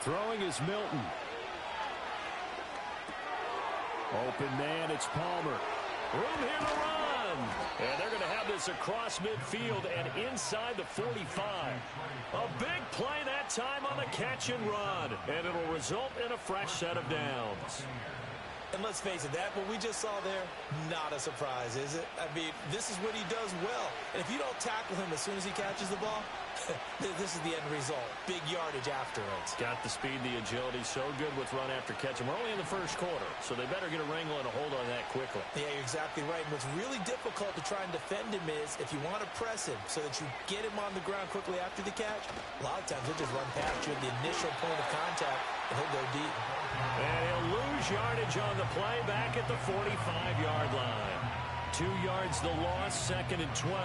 Throwing is Milton. Open man, it's Palmer. Room here to run. And they're going to have this across midfield and inside the 45. A big play that time on the catch and run. And it'll result in a fresh set of downs. And let's face it, that what we just saw there, not a surprise, is it? I mean, this is what he does well. And if you don't tackle him as soon as he catches the ball, this is the end result. Big yardage afterwards. Got the speed, the agility, so good with run after catch. And we're only in the first quarter, so they better get a wrangle and a hold on that quickly. Yeah, you're exactly right. And what's really difficult to try and defend him is if you want to press him so that you get him on the ground quickly after the catch, a lot of times he'll just run past you at the initial point of contact, and he'll go deep. And he'll lose yardage on the play back at the 45-yard line. 2 yards the loss, 2nd and 12.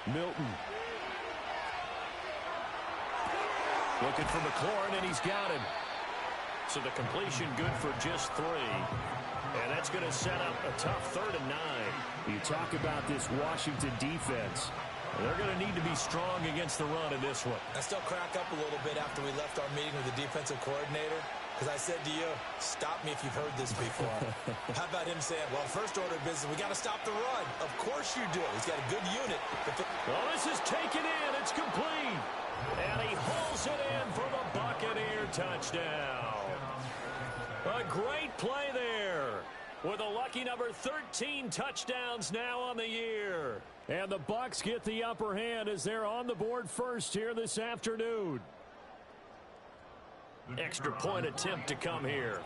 Milton. Looking for McLaurin, and he's got him. So the completion good for just 3. And that's going to set up a tough 3rd and 9. You talk about this Washington defense. They're going to need to be strong against the run in this one. I still crack up a little bit after we left our meeting with the defensive coordinator. Because I said to you, stop me if you've heard this before. How about him saying, well, first order of business, we got to stop the run. Of course you do. He's got a good unit. Well, this is taken in. It's complete. And he hauls it in for the Buccaneer touchdown. A great play there. With a lucky number 13 touchdowns now on the year. And the Bucs get the upper hand as they're on the board first here this afternoon. Extra point attempt to come here.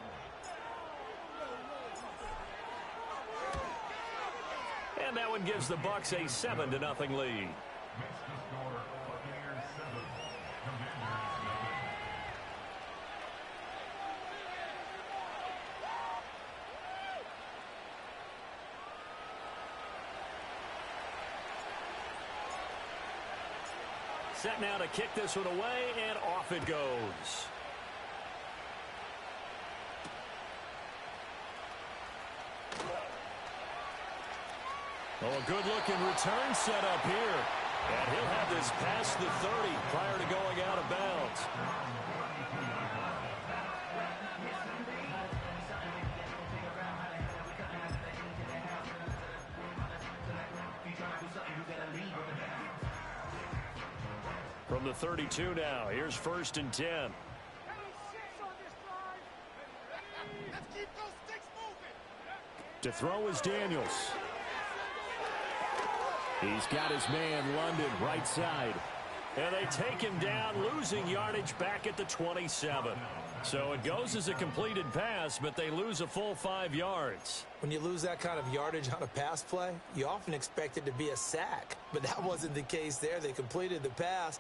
And that one gives the Bucs a 7-0 lead. Set now to kick this one away, and off it goes. Oh, a good-looking return set up here. And he'll have this past the 30 prior to going out of bounds. From the 32 now, here's 1st and 10. To throw is Daniels. He's got his man, London, right side. And they take him down, losing yardage back at the 27. So it goes as a completed pass, but they lose a full 5 yards. When you lose that kind of yardage on a pass play, you often expect it to be a sack. But that wasn't the case there. They completed the pass.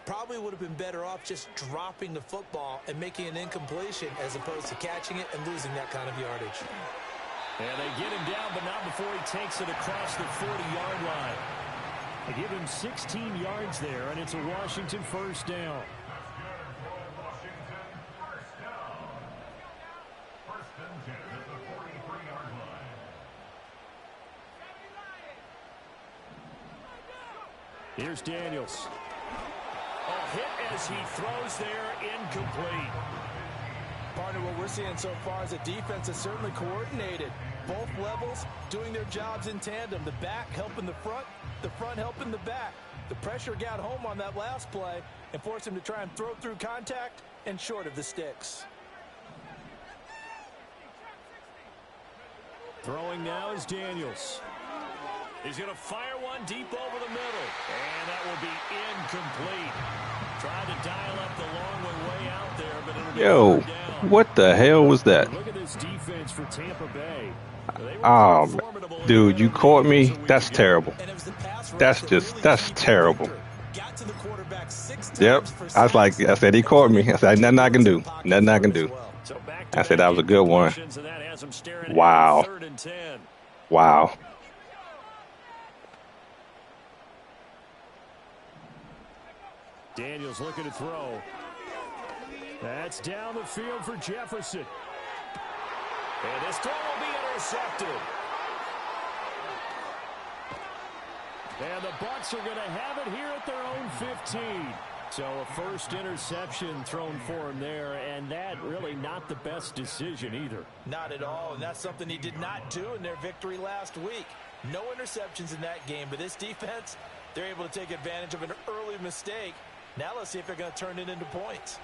Probably would have been better off just dropping the football and making an incompletion as opposed to catching it and losing that kind of yardage. And they get him down, but not before he takes it across the 40-yard line. They give him 16 yards there, and it's a Washington first down. Here's Daniels. A hit as he throws there, incomplete. Partner, what we're seeing so far is a defense that's certainly coordinated. Both levels doing their jobs in tandem. The back helping the front helping the back. The pressure got home on that last play and forced him to try and throw through contact and short of the sticks. Throwing now is Daniels. He's going to fire one deep over the middle. And that will be incomplete. Tried to dial up the long one way out there, but it'll be down. What the hell was that? Look at this defense for Tampa Bay. Dude, you caught me. That's terrible. That's terrible. Yep. I said, he caught me. I said, nothing I can do. Nothing I can do. I said, that was a good one. Wow. Wow. Daniels looking to throw. That's down the field for Jefferson. And this throw will be intercepted. And the Bucs are going to have it here at their own 15. So a first interception thrown for him there, and that really not the best decision either. Not at all, and that's something he did not do in their victory last week. No interceptions in that game, but this defense, they're able to take advantage of an early mistake. Now let's see if they're going to turn it into points.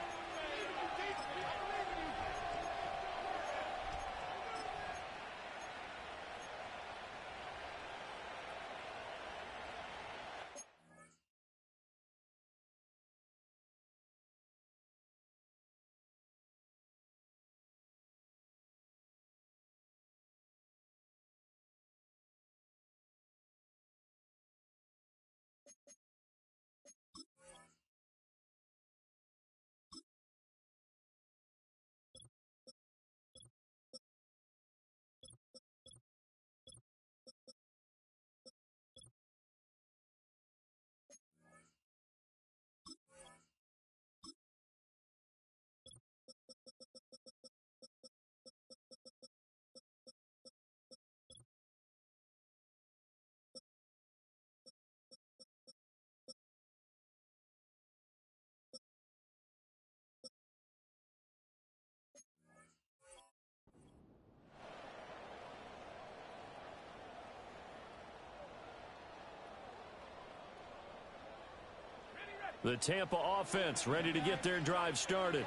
The Tampa offense ready to get their drive started.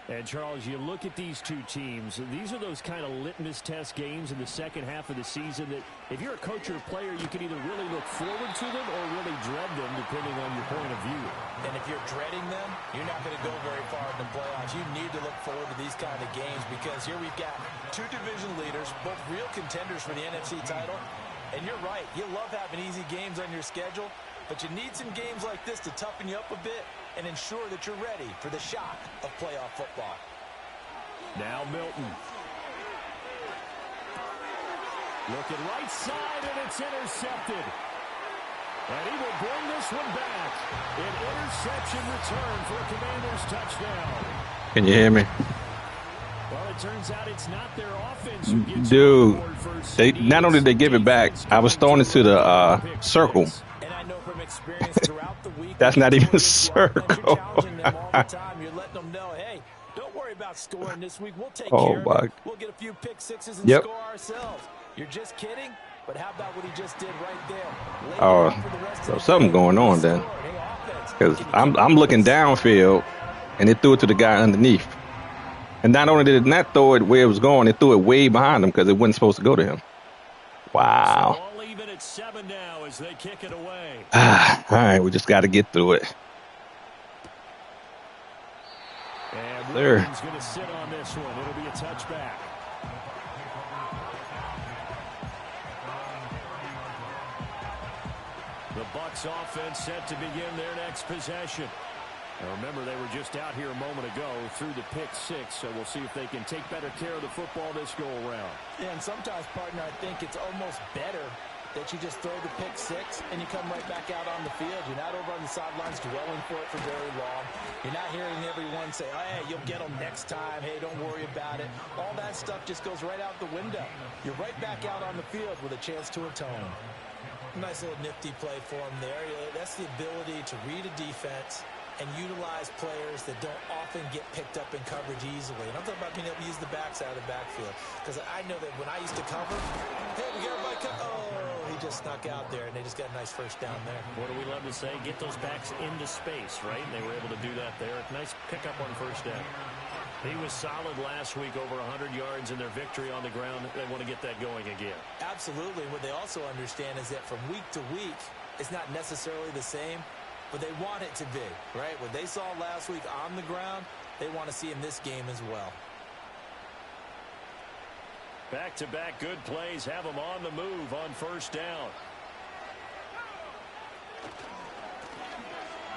And, Charles, you look at these two teams, these are those kind of litmus test games in the second half of the season that if you're a coach or a player, you can either really look forward to them or really dread them, depending on your point of view. And if you're dreading them, you're not going to go very far in the playoffs. You need to look forward to these kind of games because here we've got two division leaders, both real contenders for the NFC title. And you're right, you love having easy games on your schedule, but you need some games like this to toughen you up a bit and ensure that you're ready for the shock of playoff football. Now Milton. Looking right side, and it's intercepted. And he will bring this one back. An interception return for a Commanders touchdown. Can you hear me? Well, it turns out it's not their offense who gets Dude, they not only did they give it back, I was throwing it to the circle. And I know from experience throughout the week, that's not even a circle. You're letting them know, hey, don't worry about scoring this week. We'll take care of it. We'll get a few pick sixes and score ourselves. You're just kidding? But how about what he just did right there? So something going on then. Because I'm looking downfield, and it threw it to the guy underneath. And not only did it not throw it where it was going, it threw it way behind him because it wasn't supposed to go to him. Wow. So all even at 7 now as they kick it away. All right, we just got to get through it. And Williams going to sit on this one. It'll be a touchback. The Bucs offense set to begin their next possession. Now remember, they were just out here a moment ago through the pick six, so we'll see if they can take better care of the football this go-around. Yeah, and sometimes, partner, I think it's almost better that you just throw the pick six and you come right back out on the field. You're not over on the sidelines dwelling for it for very long. You're not hearing everyone say, oh, hey, you'll get them next time. Hey, don't worry about it. All that stuff just goes right out the window. You're right back out on the field with a chance to atone. Nice little nifty play for him there. That's the ability to read a defense and utilize players that don't often get picked up in coverage easily. And I'm talking about being able to use the backside of the backfield. Because I know that when I used to cover, hey, we got everybody he just snuck out there, and they just got a nice first down there. What do we love to say? Get those backs into space, right? And they were able to do that there. Nice pickup on first down. He was solid last week, over 100 yards in their victory on the ground. They want to get that going again. Absolutely. What they also understand is that from week to week, it's not necessarily the same, but they want it to be, right? What they saw last week on the ground, they want to see in this game as well. Back-to-back good plays have them on the move on first down.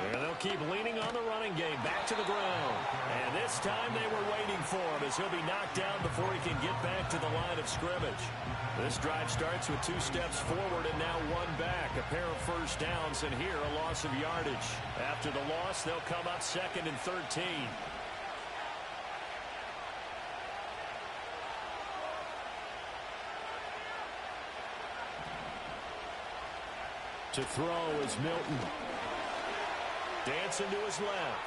And they'll keep leaning on the running game. Back to the ground. And this time they were waiting for him as he'll be knocked down before he can get back to the line of scrimmage. This drive starts with 2 steps forward and now 1 back. A pair of first downs, and here a loss of yardage. After the loss, they'll come up 2nd and 13. To throw is Milton. Dancing to his left.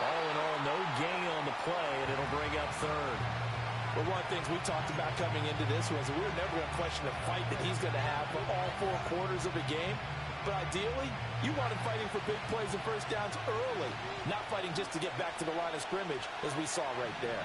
All in all, no gain on the play, and it'll bring up third. Well, one of the things we talked about coming into this was we were never going to question the fight that he's going to have for all 4 quarters of a game. But ideally, you want him fighting for big plays and first downs early, not fighting just to get back to the line of scrimmage, as we saw right there.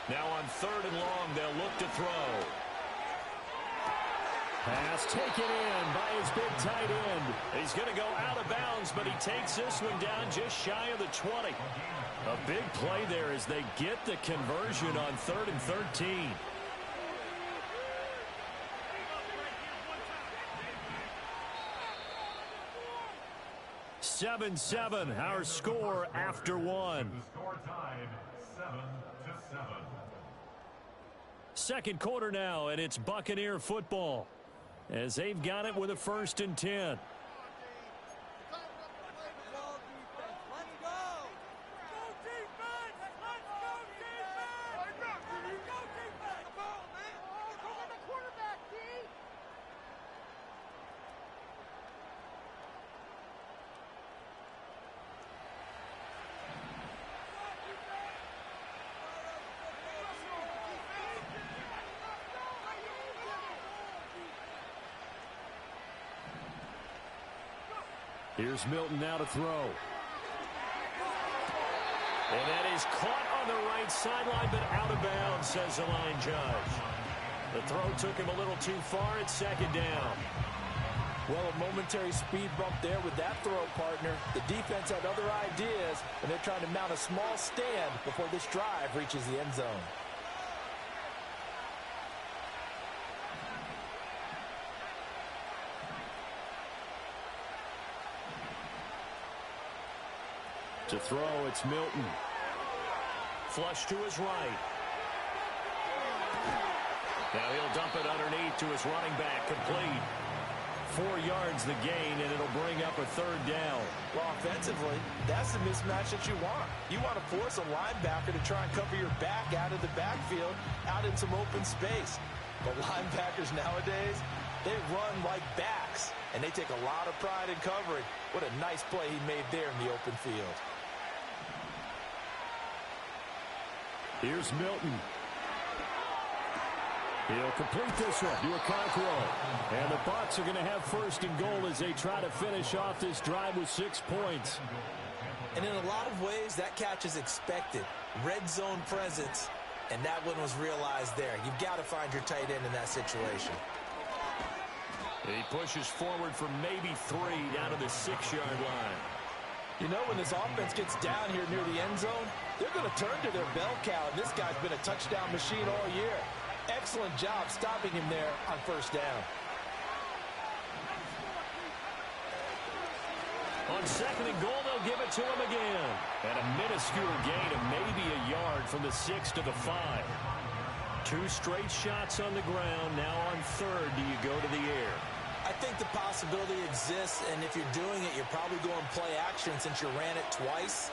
Now on 3rd and long, they'll look to throw. Pass taken in by his big tight end. He's going to go out of bounds, but he takes this one down just shy of the 20. A big play there as they get the conversion on 3rd and 13. Seven, our score after 1. Score tied 7-7. Second quarter now, and it's Buccaneer football as they've got it with a 1st and 10. Here's Milton now to throw. And that is caught on the right sideline, but out of bounds, says the line judge. The throw took him a little too far. It's 2nd down. Well, a momentary speed bump there with that throw, partner. The defense had other ideas, and they're trying to mount a small stand before this drive reaches the end zone. To throw, it's Milton. Flush to his right. Now he'll dump it underneath to his running back. Complete. 4 yards the gain, and it'll bring up a 3rd down. Well, offensively, that's the mismatch that you want. You want to force a linebacker to try and cover your back out of the backfield, out in some open space. But linebackers nowadays, they run like backs, and they take a lot of pride in covering. What a nice play he made there in the open field. Here's Milton. He'll complete this one to a Cockrell. And the Bucs are going to have 1st and goal as they try to finish off this drive with 6 points. And in a lot of ways, that catch is expected. Red zone presence, and that one was realized there. You've got to find your tight end in that situation. He pushes forward for maybe 3 down to the 6-yard line. You know, when this offense gets down here near the end zone, they're going to turn to their bell cow, and this guy's been a touchdown machine all year. Excellent job stopping him there on 1st down. On 2nd and goal, they'll give it to him again. And a minuscule gain of maybe a yard from the 6 to the 5. 2 straight shots on the ground. Now on 3rd, do you go to the air? I think the possibility exists, and if you're doing it, you're probably going play action since you ran it twice.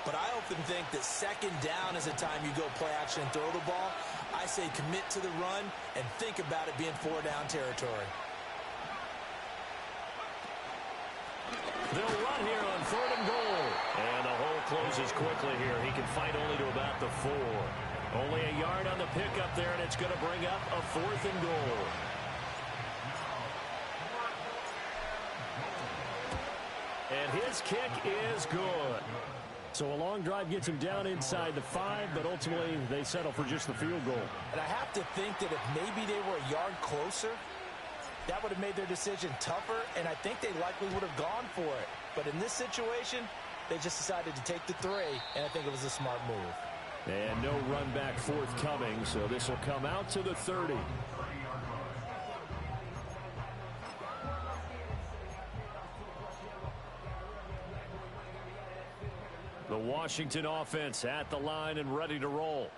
But I often think that 2nd down is the time you go play action and throw the ball. I say commit to the run and think about it being 4-down territory. They'll run here on 3rd and goal. And the hole closes quickly here. He can fight only to about the 4. Only a yard on the pickup there, and it's going to bring up a 4th and goal. And his kick is good. So a long drive gets him down inside the 5, but ultimately they settle for just the field goal. And I have to think that if maybe they were a yard closer, that would have made their decision tougher, and I think they likely would have gone for it. But in this situation, they just decided to take the 3, and I think it was a smart move. And no run back forthcoming, so this will come out to the 30. The Washington offense at the line and ready to roll.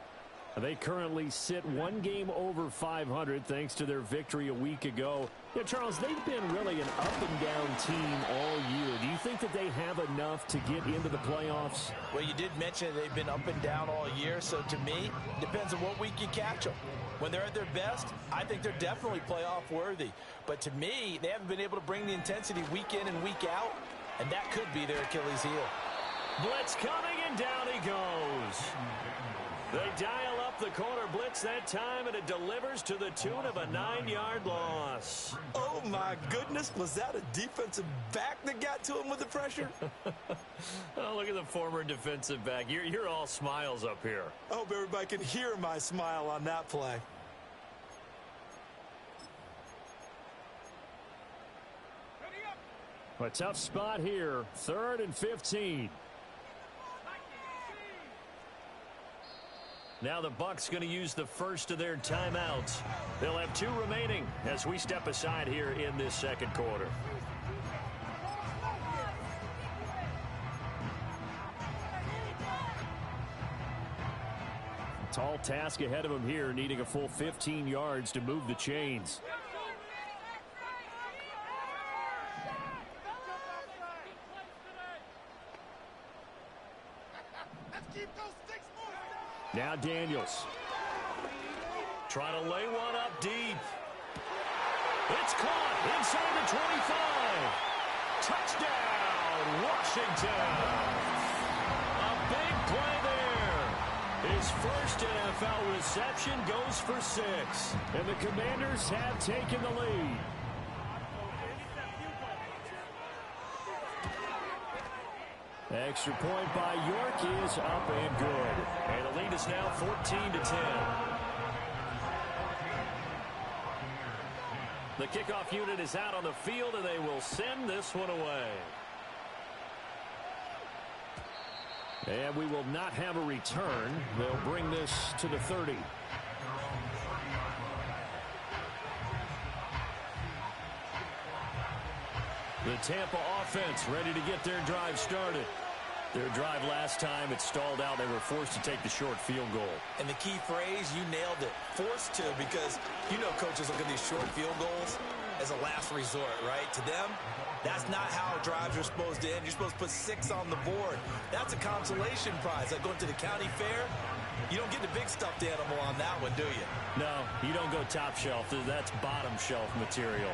They currently sit one game over 500 thanks to their victory a week ago. Yeah, Charles, they've been really an up-and-down team all year. Do you think that they have enough to get into the playoffs? Well, you did mention they've been up and down all year, so to me, it depends on what week you catch them. When they're at their best, I think they're definitely playoff worthy. But to me, they haven't been able to bring the intensity week in and week out, and that could be their Achilles heel. Blitz coming, and down he goes. They dial up the corner blitz that time, and it delivers to the tune of a 9-yard loss. Oh, my goodness. Was that a defensive back that got to him with the pressure? Oh, look at the former defensive back. You're all smiles up here. I hope everybody can hear my smile on that play. A tough spot here. 3rd and 15. Now the Bucs going to use the first of their timeouts. They'll have 2 remaining as we step aside here in this second quarter. Tall task ahead of him here, needing a full 15 yards to move the chains. Now Daniels. Trying to lay one up deep. It's caught inside the 25. Touchdown, Washington. A big play there. His first NFL reception goes for 6. And the Commanders have taken the lead. Extra point by York is up and good. And the lead is now 14-10. The kickoff unit is out on the field, and they will send this one away. And we will not have a return. They'll bring this to the 30. The Tampa offense ready to get their drive started. Their drive last time, it stalled out. They were forced to take the short field goal. And the key phrase, you nailed it. Forced to, because you know coaches look at these short field goals as a last resort, right? To them, that's not how drives are supposed to end. You're supposed to put 6 on the board. That's a consolation prize. Like going to the county fair, you don't get the big stuffed animal on that one, do you? No, you don't go top shelf. That's bottom shelf material.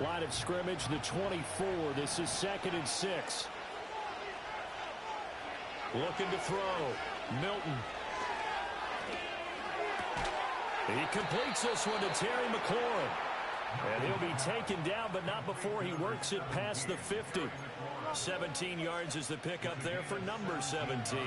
Line of scrimmage, the 24. This is 2nd and 6. Looking to throw. Milton. He completes this one to Terry McLaurin. And he'll be taken down, but not before he works it past the 50. 17 yards is the pickup there for number 17.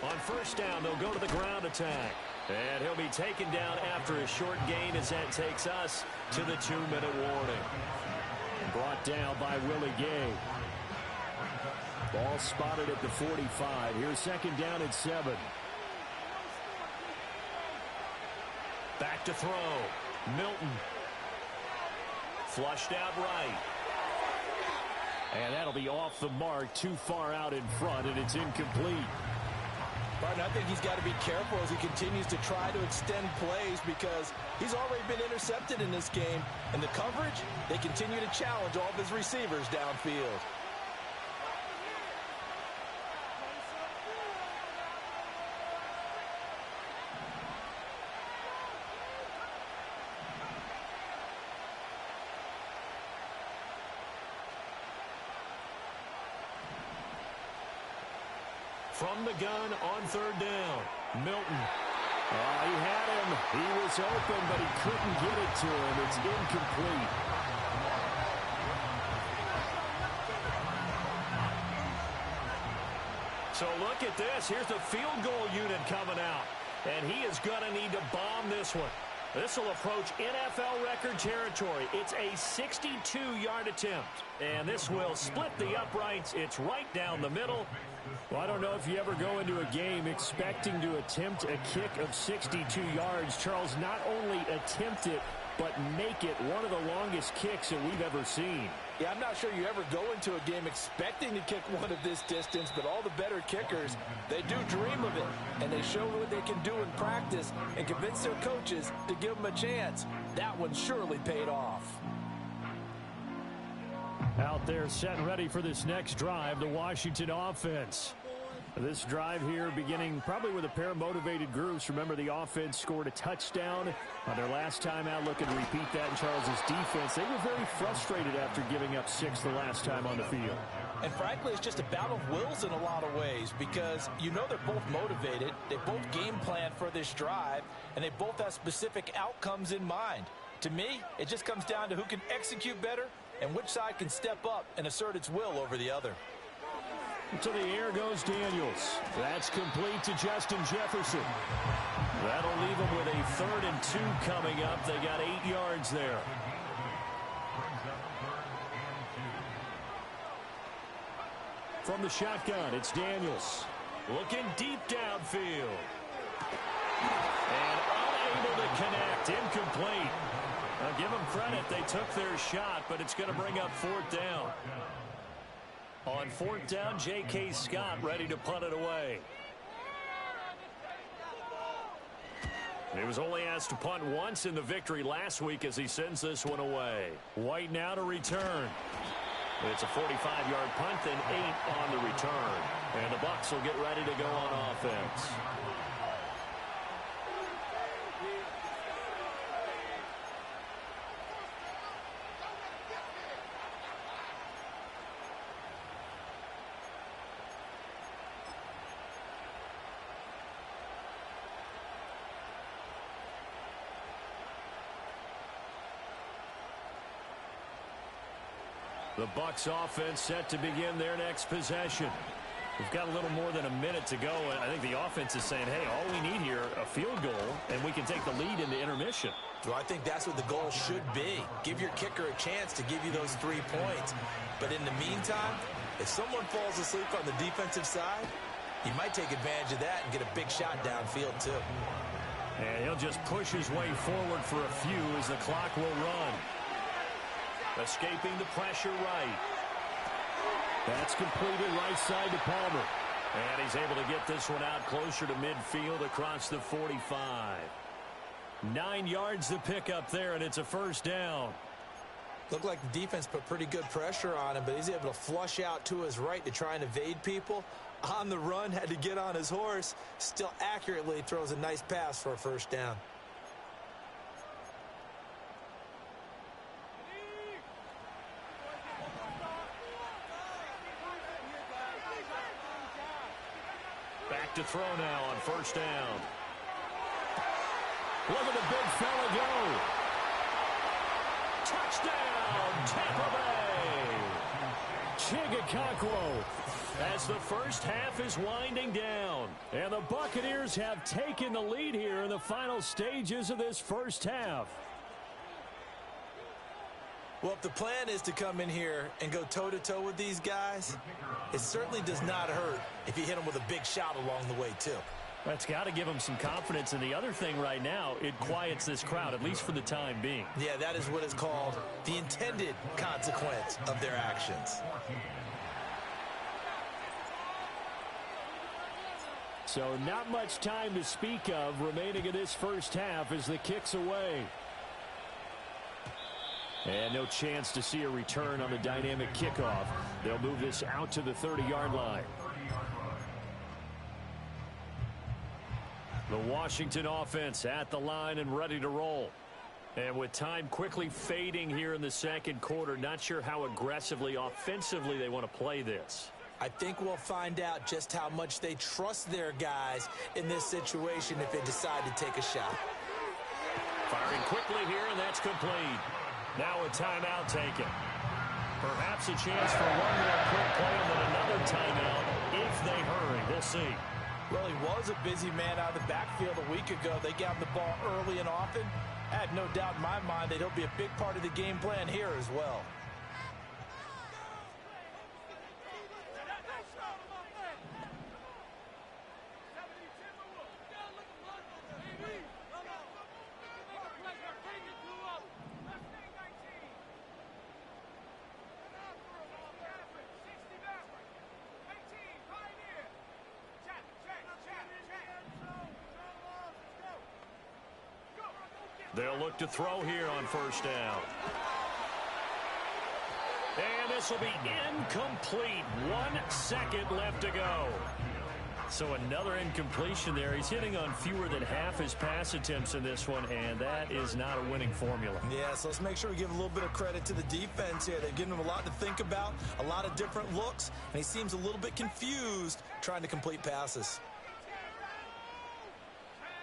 On first down, they'll go to the ground attack. And he'll be taken down after a short gain as that takes us to the 2-minute warning. Brought down by Willie Gay. Ball spotted at the 45. Here's 2nd down and 7. Back to throw. Milton. Flushed out right. And that'll be off the mark, too far out in front, and it's incomplete. Martin, I think he's got to be careful as he continues to try to extend plays because he's already been intercepted in this game. And the coverage, they continue to challenge all of his receivers downfield. From the gun on 3rd down. Milton. He had him. He was open, but he couldn't get it to him. It's incomplete. So look at this. Here's the field goal unit coming out. And he is going to need to bomb this one. This will approach NFL record territory. It's a 62-yard attempt. And this will split the uprights. It's right down the middle. Well, I don't know if you ever go into a game expecting to attempt a kick of 62 yards. Charles, not only attempt it, but make it one of the longest kicks that we've ever seen. Yeah, I'm not sure you ever go into a game expecting to kick one of this distance, but all the better kickers, they do dream of it, and they show what they can do in practice and convince their coaches to give them a chance. That one surely paid off. Out there set and ready for this next drive, the Washington offense. This drive here beginning probably with a pair of motivated groups. Remember, the offense scored a touchdown on their last time out. Looking to repeat that in Charles's defense. They were very frustrated after giving up 6 the last time on the field. And frankly, it's just a battle of wills in a lot of ways because you know they're both motivated. They both game plan for this drive, and they both have specific outcomes in mind. To me, it just comes down to who can execute better and which side can step up and assert its will over the other. To the air goes Daniels. That's complete to Justin Jefferson. That'll leave them with a 3rd and 2 coming up. They got 8 yards there. From the shotgun, it's Daniels. Looking deep downfield. And unable to connect. Incomplete. I'll give them credit. They took their shot, but it's going to bring up 4th down. On 4th down, J.K. Scott ready to punt it away. He was only asked to punt once in the victory last week as he sends this one away. White now to return. It's a 45-yard punt, then 8 on the return. And the Bucs will get ready to go on offense. The Bucs offense set to begin their next possession. We've got a little more than a minute to go, and I think the offense is saying, hey, all we need here, a field goal, and we can take the lead into intermission. Well, I think that's what the goal should be. Give your kicker a chance to give you those 3 points. But in the meantime, if someone falls asleep on the defensive side, you might take advantage of that and get a big shot downfield, too. And he'll just push his way forward for a few as the clock will run. Escaping the pressure right. That's completed right side to Palmer. And he's able to get this one out closer to midfield across the 45. 9 yards to pick up there, and it's a 1st down. Looked like the defense put pretty good pressure on him, but he's able to flush out to his right to try and evade people. On the run, had to get on his horse. Still accurately throws a nice pass for a 1st down. Back to throw now on 1st down. Look at the big fella go. Touchdown, Tampa Bay. Chigakakwo as the first half is winding down. And the Buccaneers have taken the lead here in the final stages of this first half. Well, if the plan is to come in here and go toe-to-toe with these guys, it certainly does not hurt if you hit them with a big shot along the way, too. That's got to give them some confidence. And the other thing right now, it quiets this crowd, at least for the time being. Yeah, that is what is called the intended consequence of their actions. So not much time to speak of remaining in this first half as the kick's away. And no chance to see a return on the dynamic kickoff. They'll move this out to the 30-yard line. The Washington offense at the line and ready to roll. And with time quickly fading here in the 2nd quarter, not sure how aggressively, offensively they want to play this. I think we'll find out just how much they trust their guys in this situation if they decide to take a shot. Firing quickly here, and that's complete. Now a timeout taken. Perhaps a chance for one more quick play and then another timeout if they hurry. We'll see. Well, he was a busy man out of the backfield a week ago. They got him the ball early and often. I had no doubt in my mind that he'll be a big part of the game plan here as well. They'll look to throw here on first down. And this will be incomplete. 1 second left to go. So another incompletion there. He's hitting on fewer than half his pass attempts in this one, and that is not a winning formula. Yeah, so let's make sure we give a little bit of credit to the defense here. They're giving him a lot to think about, a lot of different looks, and he seems a little bit confused trying to complete passes.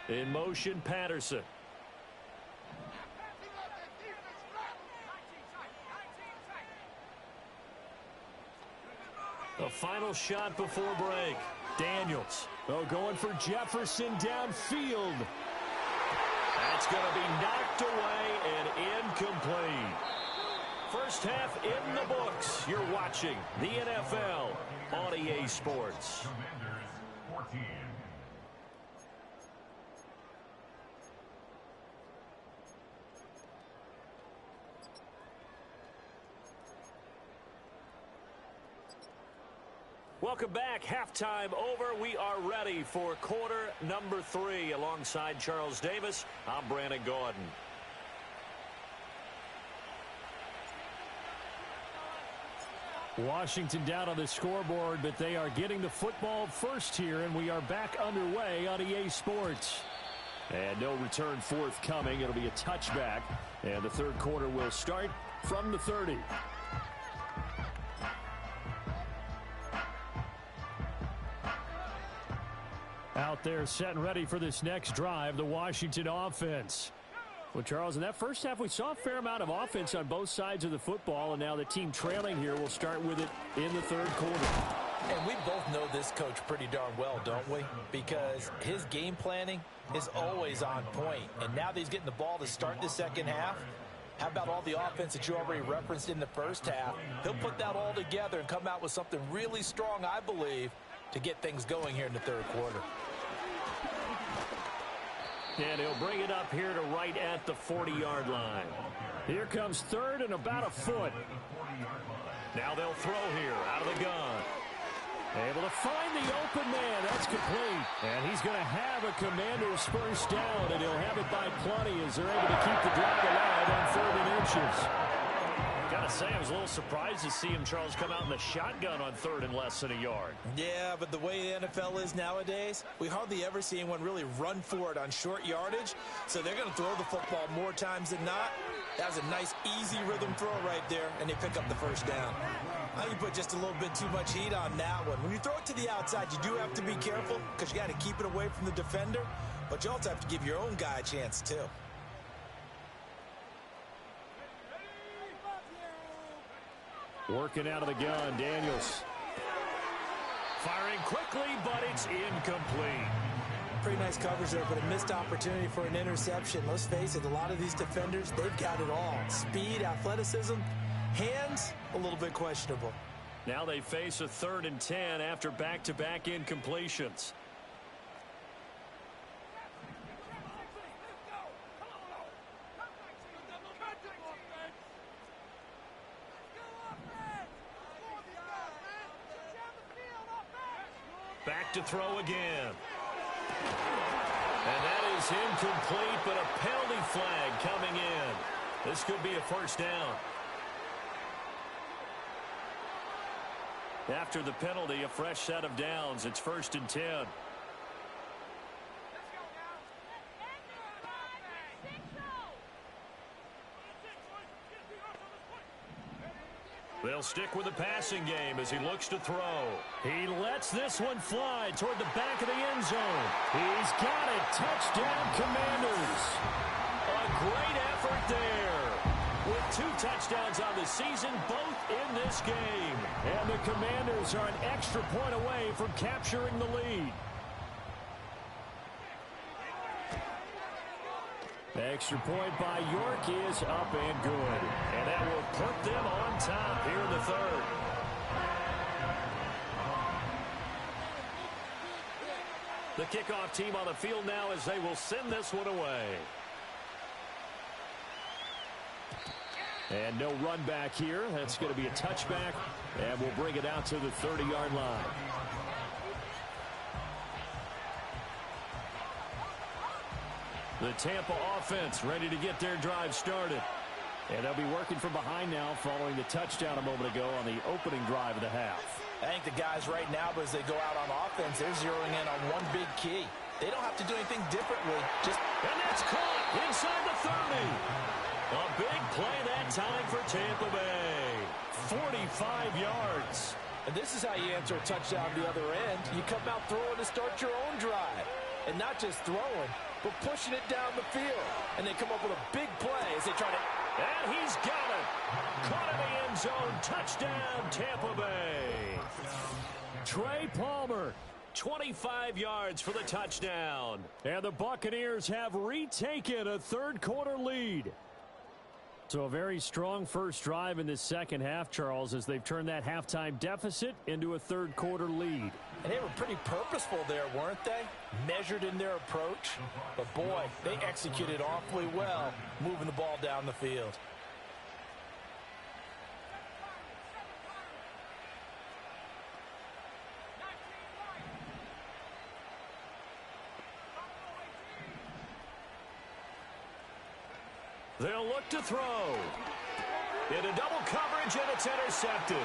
In motion, Patterson. The final shot before break. Daniels. Oh, going for Jefferson downfield. That's going to be knocked away and incomplete. First half in the books. You're watching the NFL on EA Sports. Commanders 14. Welcome back. Halftime over. We are ready for quarter number 3. Alongside Charles Davis, I'm Brandon Gordon. Washington down on the scoreboard, but they are getting the football first here, and we are back underway on EA Sports. And no return forthcoming. It'll be a touchback, and the third quarter will start from the 30. Out there set and ready for this next drive, the Washington offense. Well, Charles, in that first half, we saw a fair amount of offense on both sides of the football, and now the team trailing here will start with it in the third quarter. And we both know this coach pretty darn well, don't we? Because his game planning is always on point. And now that he's getting the ball to start the second half, how about all the offense that you already referenced in the first half? He'll put that all together and come out with something really strong, I believe, to get things going here in the third quarter. And he'll bring it up here to right at the 40-yard line. Here comes third and about a foot. Now they'll throw here out of the gun. Able to find the open man. That's complete. And he's going to have a Commanders first down, and he'll have it by plenty as they're able to keep the drive alive on 3rd and inches. Gotta say, I was a little surprised to see him, Charles, come out in the shotgun on 3rd and less than a yard. Yeah, but the way the NFL is nowadays, we hardly ever see anyone really run for it on short yardage. So they're going to throw the football more times than not. That was a nice, easy rhythm throw right there, and they pick up the first down. Now you put just a little bit too much heat on that one. When you throw it to the outside, you do have to be careful because you got to keep it away from the defender. But you also have to give your own guy a chance, too. Working out of the gun, Daniels. Firing quickly, but it's incomplete. Pretty nice coverage there, but a missed opportunity for an interception. Let's face it, a lot of these defenders, they've got it all. Speed, athleticism, hands, a little bit questionable. Now they face a 3rd and 10 after back-to-back incompletions. Back to throw again. And that is incomplete, but a penalty flag coming in. This could be a first down. After the penalty, a fresh set of downs. It's 1st and 10. They'll stick with the passing game as he looks to throw. He lets this one fly toward the back of the end zone. He's got it. Touchdown, Commanders. A great effort there. With 2 touchdowns on the season, both in this game. And the Commanders are an extra point away from capturing the lead. Extra point by York is up and good. And that will put them on top here in the third. The kickoff team on the field now as they will send this one away. And no run back here. That's going to be a touchback. And we'll bring it out to the 30-yard line. The Tampa offense ready to get their drive started. And they'll be working from behind now following the touchdown a moment ago on the opening drive of the half. I think the guys right now, as they go out on offense, they're zeroing in on one big key. They don't have to do anything differently. And that's caught inside the 30. A big play that time for Tampa Bay. 45 yards. And this is how you answer a touchdown the other end. You come out throwing to start your own drive. And not just throwing, but pushing it down the field. And they come up with a big play as they try to... And he's got it. Caught in the end zone. Touchdown, Tampa Bay. Trey Palmer, 25 yards for the touchdown. And the Buccaneers have retaken a third-quarter lead. So a very strong first drive in this second half, Charles, as they've turned that halftime deficit into a third-quarter lead. And they were pretty purposeful there, weren't they? Measured in their approach. But, boy, they executed awfully well, moving the ball down the field. They'll look to throw. Into double coverage, and it's intercepted.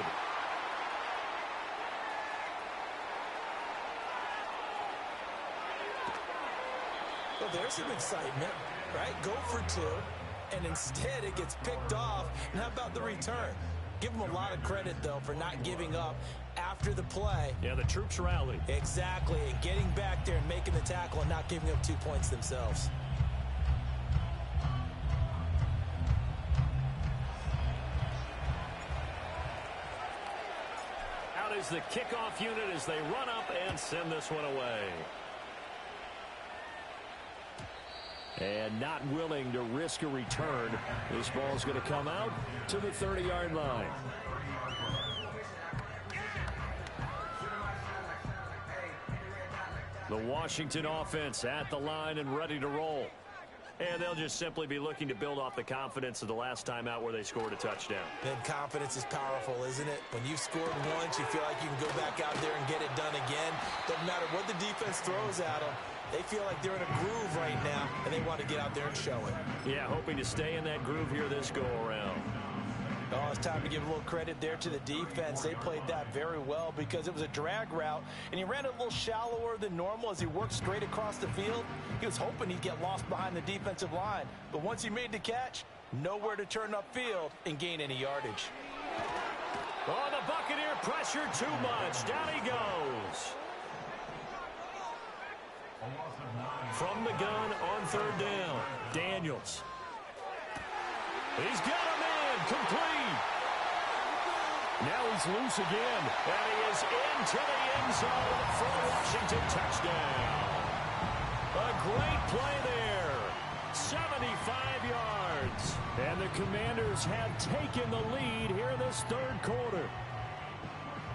Well, there's some excitement, right? Go for two, and instead it gets picked off. And how about the return? Give them a lot of credit, though, for not giving up after the play. Yeah, the troops rallied. Exactly, and getting back there and making the tackle and not giving up 2 points themselves. Out is the kickoff unit as they run up and send this one away. And not willing to risk a return. This ball's going to come out to the 30-yard line. The Washington offense at the line and ready to roll. And they'll just simply be looking to build off the confidence of the last time out where they scored a touchdown. And confidence is powerful, isn't it? When you've scored once, you feel like you can go back out there and get it done again. Doesn't matter what the defense throws at them. They feel like they're in a groove right now, and they want to get out there and show it. Yeah, hoping to stay in that groove here this go-around. Oh, it's time to give a little credit there to the defense. They played that very well because it was a drag route, and he ran it a little shallower than normal as he worked straight across the field. He was hoping he'd get lost behind the defensive line, but once he made the catch, nowhere to turn upfield and gain any yardage. Oh, the Buccaneer pressure too much. Down he goes. From the gun on third down, Daniels. He's got a man, complete. Now he's loose again, and he is into the end zone for a Washington touchdown. A great play there, 75 yards. And the Commanders have taken the lead here in this third quarter.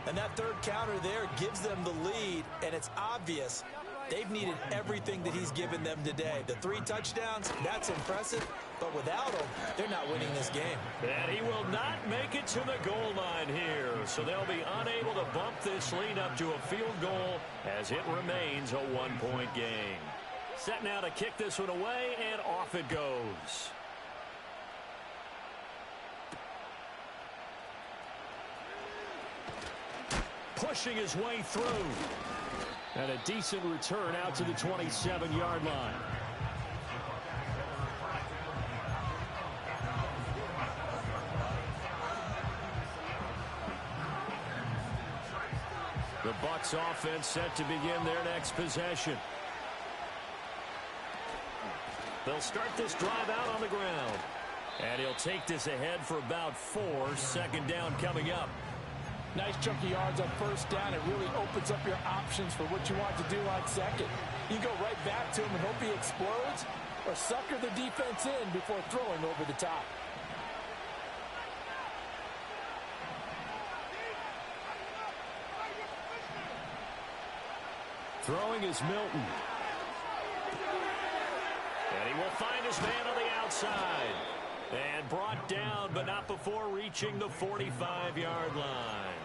And that third counter there gives them the lead, and it's obvious they've needed everything that he's given them today. The 3 touchdowns, that's impressive, but without him, they're not winning this game. And he will not make it to the goal line here, so they'll be unable to bump this lead up to a field goal as it remains a 1-point game. Set now to kick this one away, and off it goes. Pushing his way through. And a decent return out to the 27-yard line. The Bucs offense set to begin their next possession. They'll start this drive out on the ground. And he'll take this ahead for about 4. Second down coming up. Nice chunky yards on first down. It really opens up your options for what you want to do on second. You go right back to him and hope he explodes, or sucker the defense in before throwing over the top. Throwing is Milton. And he will find his man on the outside. And brought down, but not before reaching the 45-yard line.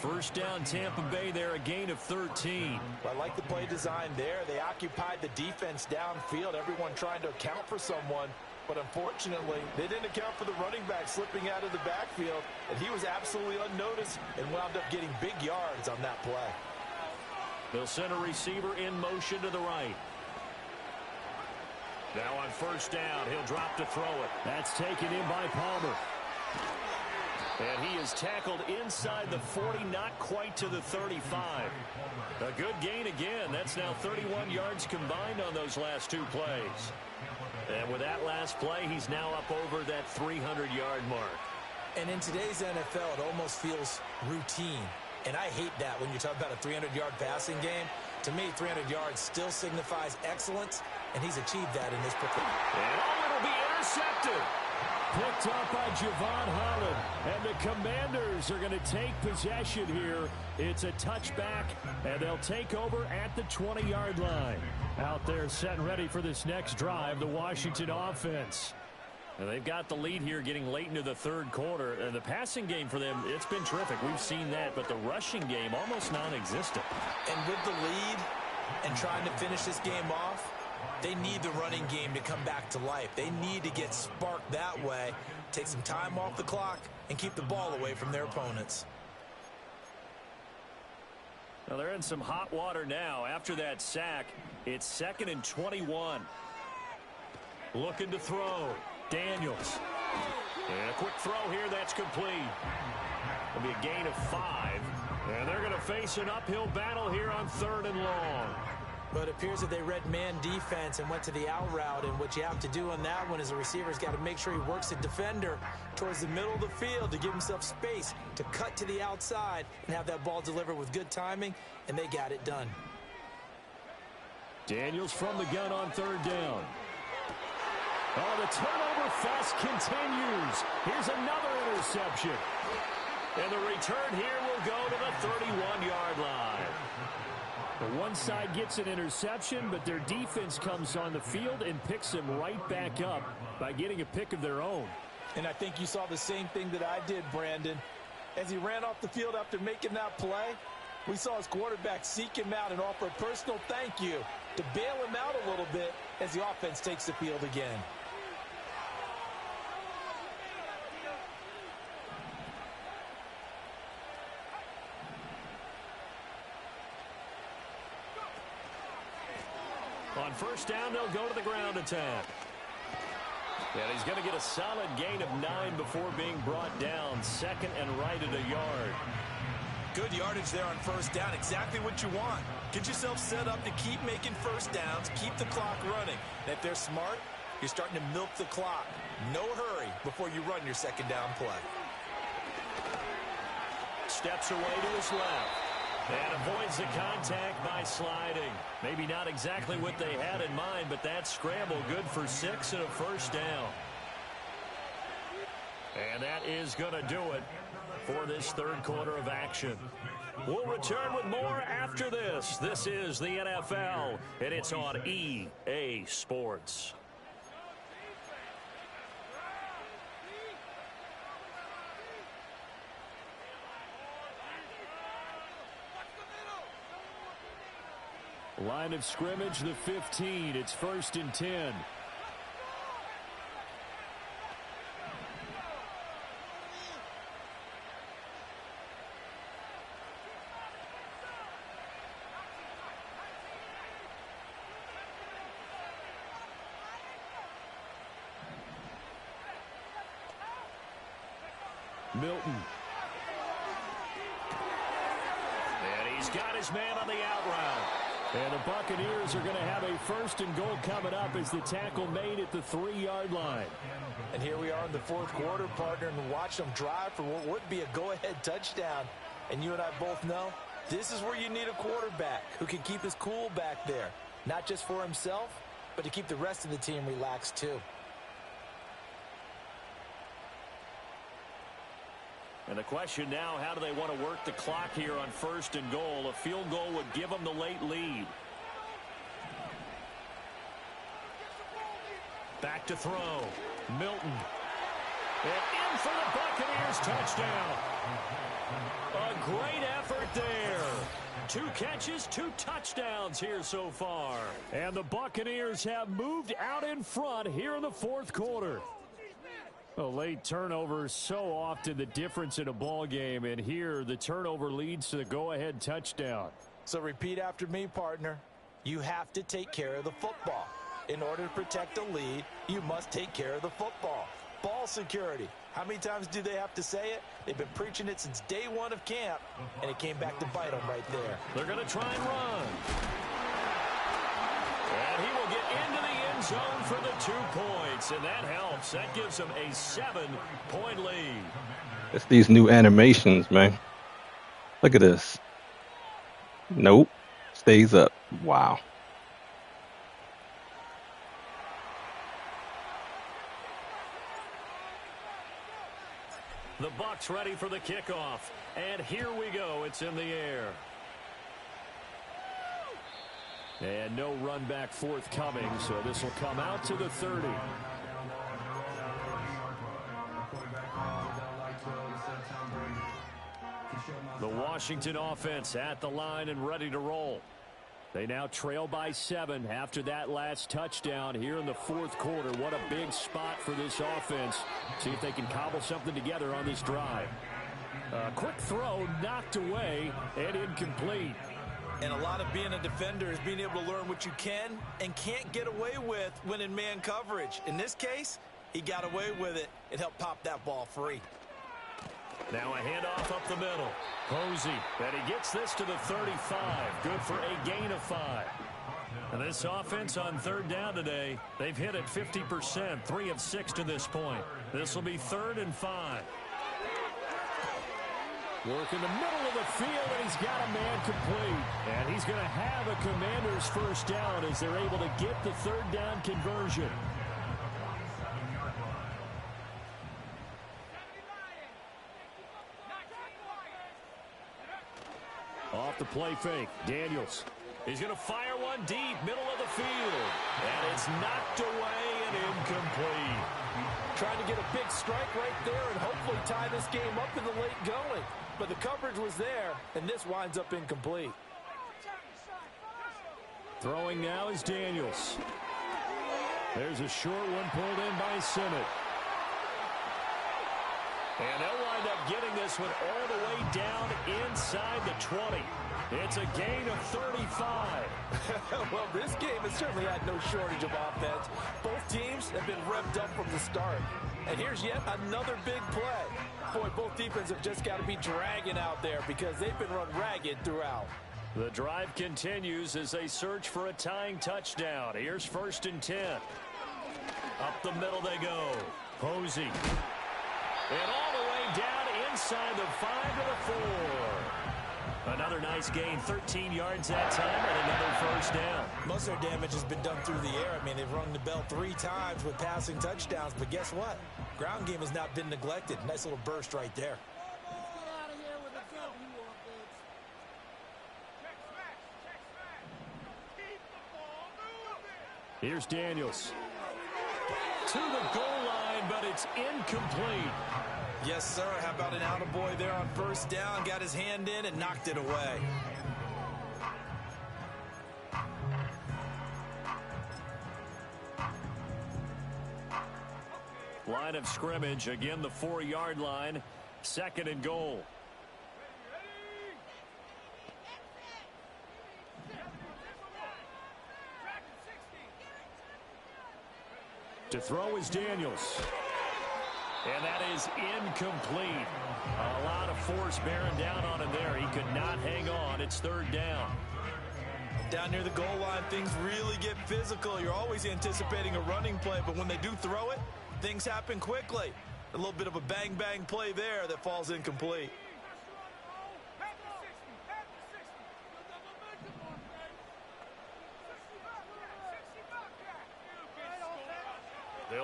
First down, Tampa Bay there, a gain of 13. I like the play design there. They occupied the defense downfield, everyone trying to account for someone. But unfortunately, they didn't account for the running back slipping out of the backfield. And he was absolutely unnoticed and wound up getting big yards on that play. They'll send a receiver in motion to the right. Now on first down, he'll drop to throw it. That's taken in by Palmer. And he is tackled inside the 40, not quite to the 35. A good gain again. That's now 31 yards combined on those last two plays. And with that last play, he's now up over that 300-yard mark. And in today's NFL, it almost feels routine. And I hate that when you talk about a 300-yard passing game. To me, 300 yards still signifies excellence, and he's achieved that in this performance. And it'll be intercepted. Picked up by Javon Holland. And the Commanders are going to take possession here. It's a touchback, and they'll take over at the 20-yard line. Out there set and ready for this next drive, the Washington offense. And they've got the lead here getting late into the third quarter. And the passing game for them, it's been terrific. We've seen that, but the rushing game almost non-existent. And with the lead and trying to finish this game off, they need the running game to come back to life. They need to get sparked that way, take some time off the clock, and keep the ball away from their opponents. Well, they're in some hot water now. After that sack, it's 2nd and 21. Looking to throw. Daniels. And a quick throw here, that's complete. It'll be a gain of 5. And they're going to face an uphill battle here on 3rd and long. But it appears that they read man defense and went to the out route. And what you have to do on that one is the receiver's got to make sure he works the defender towards the middle of the field to give himself space to cut to the outside and have that ball delivered with good timing. And they got it done. Daniels from the gun on 3rd down. Oh, the turnover fest continues. Here's another interception. And the return here will go to the 31-yard line. The one side gets an interception, but their defense comes on the field and picks them right back up by getting a pick of their own. And I think you saw the same thing that I did, Brandon. As he ran off the field after making that play, we saw his quarterback seek him out and offer a personal thank you to bail him out a little bit as the offense takes the field again. On first down, they'll go to the ground attack. And he's going to get a solid gain of 9 before being brought down. 2nd and right at a yard. Good yardage there on first down. Exactly what you want. Get yourself set up to keep making first downs, keep the clock running. And if they're smart, you're starting to milk the clock. No hurry before you run your 2nd down play. Steps away to his left. And avoids the contact by sliding. Maybe not exactly what they had in mind, but that scramble good for 6 and a first down. And that is going to do it for this third quarter of action. We'll return with more after this. This is the NFL, and it's on EA Sports. Line of scrimmage, the 15. It's 1st and 10. Milton. And he's got his man on the out route. And the Buccaneers are going to have a 1st and goal coming up as the tackle made at the 3-yard line. And here we are in the 4th quarter, partner, and watch them drive for what would be a go-ahead touchdown. And you and I both know this is where you need a quarterback who can keep his cool back there, not just for himself, but to keep the rest of the team relaxed too. And the question now, how do they want to work the clock here on 1st and goal? A field goal would give them the late lead. Back to throw. Milton. And in for the Buccaneers touchdown. A great effort there. 2 catches, 2 touchdowns here so far. And the Buccaneers have moved out in front here in the 4th quarter. A late turnover is so often the difference in a ball game, and here the turnover leads to the go-ahead touchdown. So repeat after me, partner. You have to take care of the football. In order to protect a lead, you must take care of the football. Ball security. How many times do they have to say it? They've been preaching it since day 1 of camp, and it came back to bite them right there. They're going to try and run. And he will get into the end zone for the 2 points, and that helps. That gives them a 7-point lead. It's these new animations, man. Look at this. Nope. Stays up. Wow. The Bucs ready for the kickoff. And here we go. It's in the air. And no run back forthcoming, so this will come out to the 30. The Washington offense at the line and ready to roll. They now trail by 7 after that last touchdown here in the 4th quarter. What a big spot for this offense. See if they can cobble something together on this drive. Quick throw knocked away and incomplete. And a lot of being a defender is being able to learn what you can and can't get away with when in man coverage. In this case, he got away with it. It helped pop that ball free. Now a handoff up the middle. Posey, and he gets this to the 35. Good for a gain of 5. And this offense on 3rd down today, they've hit it 50%, 3 of 6 to this point. This will be 3rd and 5. Work in the middle of the field, and he's got a man complete. And he's going to have a Commanders 1st down as they're able to get the 3rd down conversion. Off the play fake, Daniels. He's going to fire one deep, middle of the field. And it's knocked away and incomplete. Trying to get a big strike right there and hopefully tie this game up in the late going. But the coverage was there, and this winds up incomplete. Throwing now is Daniels. There's a short one pulled in by Simmons. And they'll wind up getting this one all the way down inside the 20. It's a gain of 35. Well, this game has certainly had no shortage of offense. Both teams have been revved up from the start. And here's yet another big play. Boy, both defenses have just got to be dragging out there because they've been run ragged throughout. The drive continues as they search for a tying touchdown. Here's 1st and 10. Up the middle they go. Posey. And all the way down inside the 5 to the 4. Another nice gain, 13 yards that time, and another 1st down. Most of their damage has been done through the air. I mean, they've rung the bell 3 times with passing touchdowns, but guess what? Ground game has not been neglected. Nice little burst right there. Here's Daniels. To the goal line, but it's incomplete. Yes, sir. How about an attaboy there on 1st down? Got his hand in and knocked it away. Line of scrimmage, again the 4-yard line. 2nd and goal. To throw is Daniels. And that is incomplete. A lot of force bearing down on him there. He could not hang on. It's 3rd down. Down near the goal line, things really get physical. You're always anticipating a running play, but when they do throw it, things happen quickly. A little bit of a bang-bang play there that falls incomplete.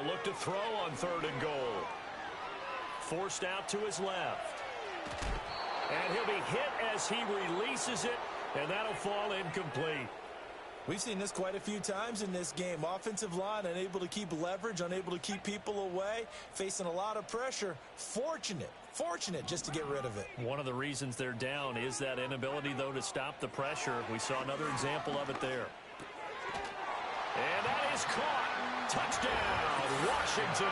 look to throw on 3rd and goal. Forced out to his left. And he'll be hit as he releases it, and that'll fall incomplete. We've seen this quite a few times in this game. Offensive line unable to keep leverage, unable to keep people away, facing a lot of pressure. Fortunate just to get rid of it. One of the reasons they're down is that inability, though, to stop the pressure. We saw another example of it there. And that is caught. Touchdown, Washington.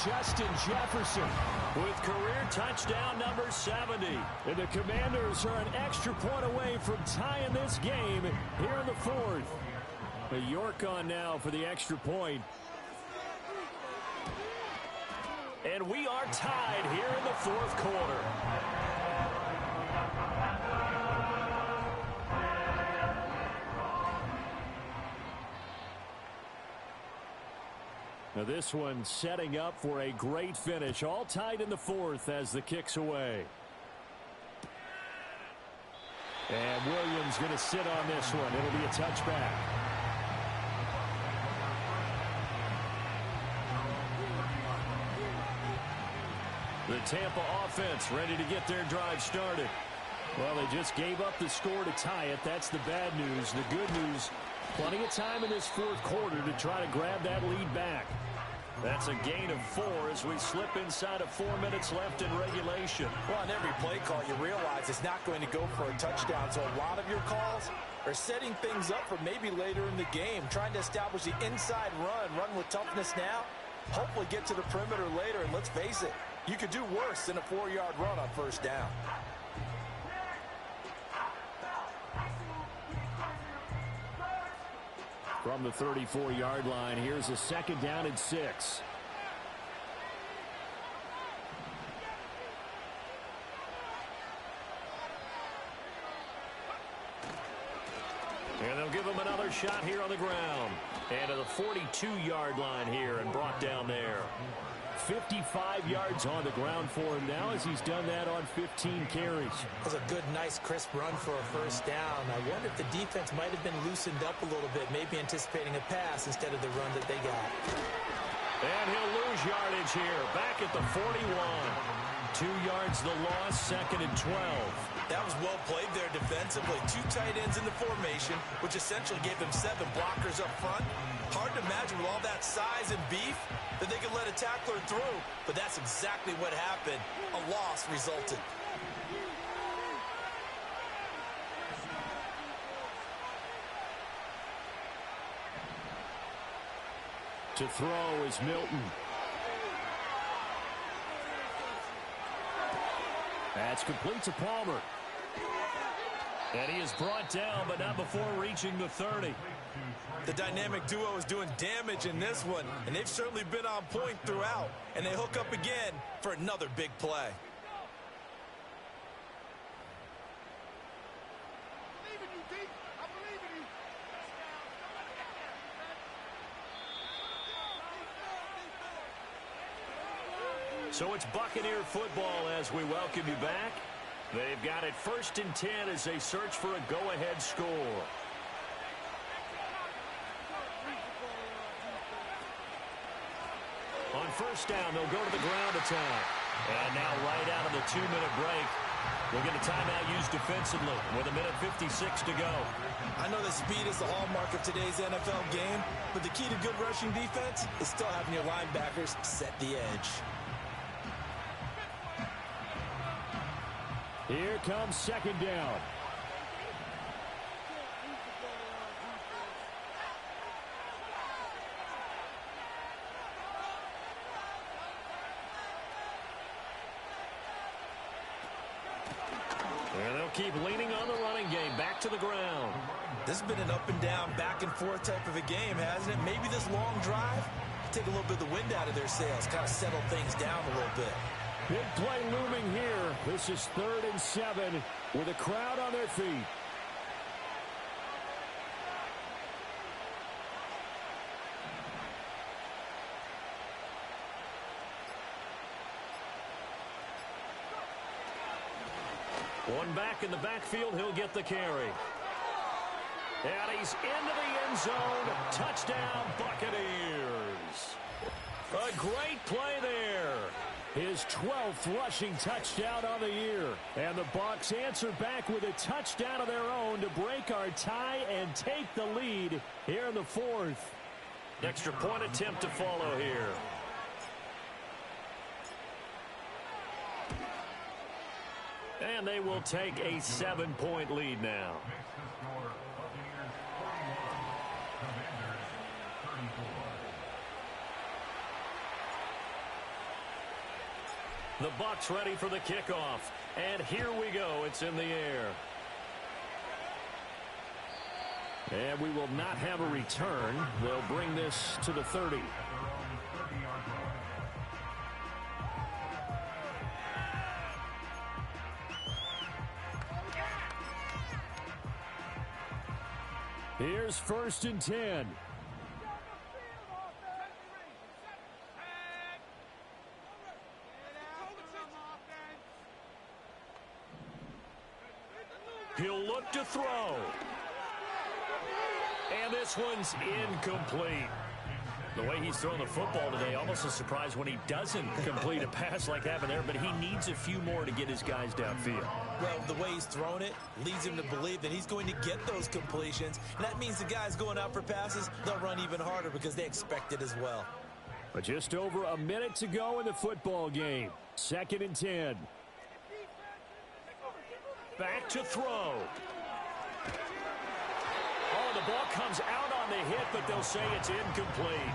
Justin Jefferson with career touchdown number 70. And the Commanders are an extra point away from tying this game here in the 4th. A York on now for the extra point. And we are tied here in the 4th quarter. Now this one setting up for a great finish. All tied in the 4th as the kick's away. And Williams going to sit on this one. It'll be a touchback. The Tampa offense ready to get their drive started. Well, they just gave up the score to tie it. That's the bad news. The good news, plenty of time in this 4th quarter to try to grab that lead back. That's a gain of 4 as we slip inside of 4 minutes left in regulation. Well, on every play call, you realize it's not going to go for a touchdown. So a lot of your calls are setting things up for maybe later in the game, trying to establish the inside run with toughness now, hopefully get to the perimeter later. And let's face it, you could do worse than a 4-yard run on 1st down. From the 34-yard line, here's a 2nd down and 6. And they'll give him another shot here on the ground. And to the 42-yard line here and brought down there. 55 yards on the ground for him now as he's done that on 15 carries. That was a good, nice, crisp run for a 1st down. I wonder if the defense might have been loosened up a little bit, maybe anticipating a pass instead of the run that they got. And he'll lose yardage here, back at the 41. 2 yards the loss, 2nd and 12. That was well played there defensively. 2 tight ends in the formation, which essentially gave them 7 blockers up front. Hard to imagine with all that size and beef that they could let a tackler through, but that's exactly what happened. A loss resulted. To throw is Milton. That's complete to Palmer. And he is brought down, but not before reaching the 30. The dynamic duo is doing damage in this one, and they've certainly been on point throughout. And they hook up again for another big play. So it's Buccaneer football as we welcome you back. They've got it 1st and 10 as they search for a go-ahead score. On 1st down, they'll go to the ground attack. And now right out of the 2-minute break, we'll get a timeout used defensively with 1:56 to go. I know that speed is the hallmark of today's NFL game, but the key to good rushing defense is still having your linebackers set the edge. Here comes 2nd down. And they'll keep leaning on the running game. Back to the ground. This has been an up and down, back and forth type of a game, hasn't it? Maybe this long drive take a little bit of the wind out of their sails, kind of settle things down a little bit. Big play looming here. This is 3rd and 7 with a crowd on their feet. One back in the backfield, he'll get the carry. And he's into the end zone. Touchdown, Buccaneers. A great play there. His 12th rushing touchdown on the year. And the Bucs answer back with a touchdown of their own to break our tie and take the lead here in the fourth. Extra point attempt to follow here. And they will take a 7-point lead now. The Bucs ready for the kickoff. And here we go. It's in the air. And we will not have a return. They'll bring this to the 30. Here's 1st and 10. He'll look to throw. And this one's incomplete. The way he's throwing the football today, almost a surprise when he doesn't complete a pass like that there, but he needs a few more to get his guys downfield. Well, the way he's thrown it leads him to believe that he's going to get those completions. And that means the guys going out for passes, they'll run even harder because they expect it as well. But just over a minute to go in the football game. 2nd and 10. Back to throw. Oh, the ball comes out on the hit, but they'll say it's incomplete.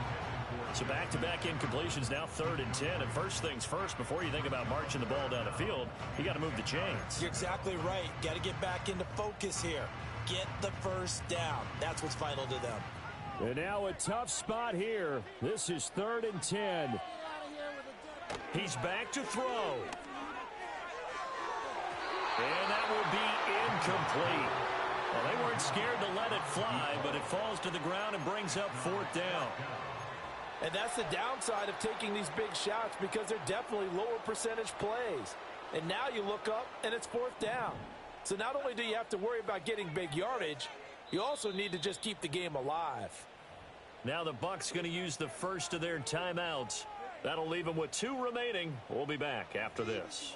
So back-to-back incompletions, now 3rd and 10. And first things first, before you think about marching the ball down the field, you got to move the chains. You're exactly right. Got to get back into focus here. Get the first down. That's what's vital to them. And now a tough spot here. This is 3rd and 10. He's back to throw. And that will be incomplete. Well, they weren't scared to let it fly, but it falls to the ground and brings up 4th down. And that's the downside of taking these big shots because they're definitely lower percentage plays. And now you look up and it's 4th down. So not only do you have to worry about getting big yardage, you also need to just keep the game alive. Now the Bucs going to use the first of their timeouts. That'll leave them with 2 remaining. We'll be back after this.